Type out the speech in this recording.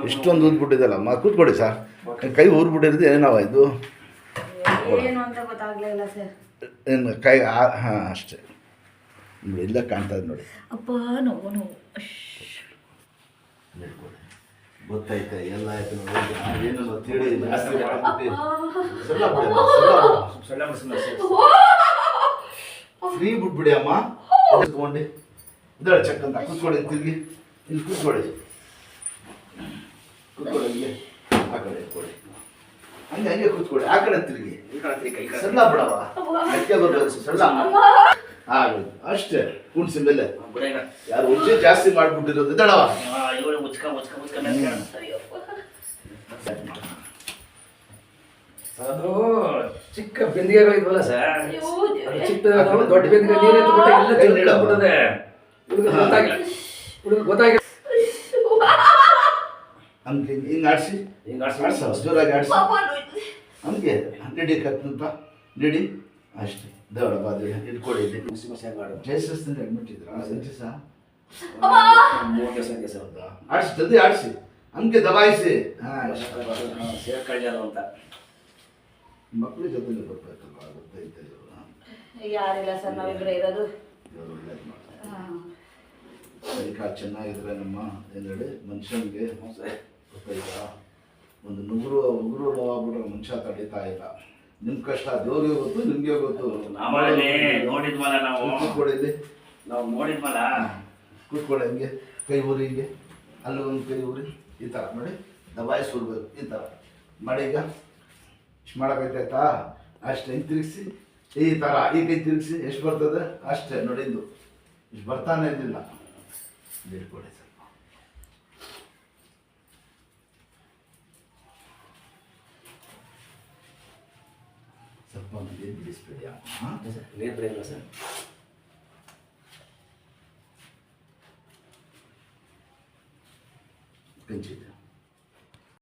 ಇಷ್ಟೊಂದು ಊದ್ಬಿಟ್ಟಿದ್ದಲ್ಲಮ್ಮ, ಕೂತ್ಕೊಡಿ ಸರ್. ಕೈ ಊದ್ಬಿಟ್ಟಿರೋದು ಏನಾವ ಇದು? ಏನು ಅಂತ ಗೊತ್ತಾಗ್ಲಿಲ್ಲ ಸರ್. ಏನು ಕೈ? ಹಾಂ ಅಷ್ಟೇ ನೋಡಿ, ಇಲ್ಲ ಕಾಣ್ತಾ ಇದೆ ನೋಡಿ. ಅಪ್ಪ ನೋವು ನೋವು ಗೊತ್ತಾಯ್ತಾ? ಎಲ್ಲ ಆಯ್ತು ನೋಡಿ. ಏನು ತಿಳಿ ಜಾಸ್ತಿ ಫ್ರೀ ಬಿಟ್ಬಿಡಿ ಅಮ್ಮ. ತಗೊಂಡು ಇದ್ದಾಳೆ ಚೆಕ್ ಅಂತ. ಕೂತ್ಕೊಳ್ಳಿ, ತಿರುಗಿ ಇಲ್ಲಿ ಕೂತ್ಕೊಳ್ಳಿ. ಕೂತ್ಕೊಳ್ಳಿ, ಹಂಗೆ ಆ ಕಡೆ ಇಟ್ಕೊಳ್ಳಿ. ಹಂಗೆ ಹಂಗೆ ಕೂತ್ಕೊಳ್ಳಿ. ಆ ಕಡೆ ತಿರುಗಿ. ಸಣ್ಣ ಬಿಡವ, ಅಕ್ಕೆ ಬರ್ಬೇಕು ಸಣ್ಣ. ಆಗೋದು ಅಷ್ಟೇ. ಕುಣ್ಸಿ ಮೇಲೆ ಯಾರು ಉಜ್ಜಿ ಜಾಸ್ತಿ ಮಾಡ್ಬಿಟ್ಟಿರೋದು ಇದ್ದಾಳವ. ಅದು ಚಿಕ್ಕ ಬಿಂದಿಗೆಗಳಿದ್ವಲ್ಲ ಸರ್, ಚಿಕ್ಕ ದೊಡ್ಡ ಬಿಂದಿಗೆ ನೀರು ಎತ್ಬಿಟ್ಟು ಎಲ್ಲ ಬಿಟ್ಟದೆ. ಗೊತ್ತಾಗಿ ಹಂಗೆ ಹಿಂಗೆ ಆಡಿಸಿ, ಹಿಂಗೆ ಆಡಿಸಿ ಜೋರಾಗಿ ಆಡಿಸಿ. ಹಂಗೆ ನಡಿ ಕತ್ತಂತ ನಡಿ ಅಷ್ಟೇ. ದೇವರ ಬಾದಿ ಇಟ್ಕೊಳ್ಳಿ. ಜಯಶ್ರೀ ಅಡ್ಮಿಟ್ ಇದ್ರ ಆಡಿಸಿ, ಜಲ್ದಿ ಆಡಿಸಿ. ಹಂಗೆ ದಬಾಯಿಸಿ. ಸೇರ್ಕೊಳ್ಳ ಅಂತ ಮಕ್ಕಳ ಜೊತೆ ಬರ್ಬೇಕಲ್ವಾ? ಗೊತ್ತೈತೆ. ಯಾರಿಲ್ಲ ಸರ್, ನಾವಿಬ್ರೆ ಇರೋದು. ಕೈ ಕಾಲು ಚೆನ್ನಾಗಿದ್ರೆ ನಮ್ಮ ಏನು ಹೇಳಿ ಮನುಷ್ಯನಿಗೆ ಗೊತ್ತಾಯ್ತಾ? ಒಂದು ಉಗುರು ಆಗ್ಬಿಟ್ರೆ ಮನುಷ್ಯ ತಡೀತಾ ಇಲ್ಲ. ನಿಮ್ಮ ಕಷ್ಟ ದೇವ್ರಿಗೆ ಗೊತ್ತು, ನಿಮಗೆ ಗೊತ್ತು. ನೋಡಿದ್ವಲ್ಲ ನಾವು, ಕೂತ್ಕೊಳ್ಳಿ. ನಾವು ನೋಡಿದ್ವಲ್ಲ. ಕೂತ್ಕೊಳ್ಳಿ ಹಂಗೆ. ಕೈ ಊರಿ ಹಿಂಗೆ, ಅಲ್ಲಿ ಒಂದು ಕೈ ಊರಿ ಈ ಥರ ನೋಡಿ, ದಬಾಯಿಸಿ ಉರ್ಬೇಕು. ಈ ಥರ ಮಾಡಿ. ಈಗ ಇಷ್ಟು ಮಾಡೋಕ್ಕಾಯ್ತಾಯ್ತಾ? ಅಷ್ಟೇ. ಹಿಂಗೆ ತಿರುಗಿಸಿ ಈ ಥರ. ಈ ಕೈ ತಿರುಗಿಸಿ ಎಷ್ಟು ಬರ್ತದೆ ಅಷ್ಟೇ ನೋಡಿ. ಇದು ಇಷ್ಟು ಬರ್ತಾನೆ ಇರಲಿಲ್ಲ. ಇಟ್ಕೊಳ್ಳಿ ಸ್ವಲ್ಪ. ಸ್ವಲ್ಪ ನೀರು ಬಿಡಿಸ್ಬೇಡಿ. ಹಾಂ ನೀರು ಬಿಡಿಲ್ಲ ಸರ್. ಕಂಚಿದೆ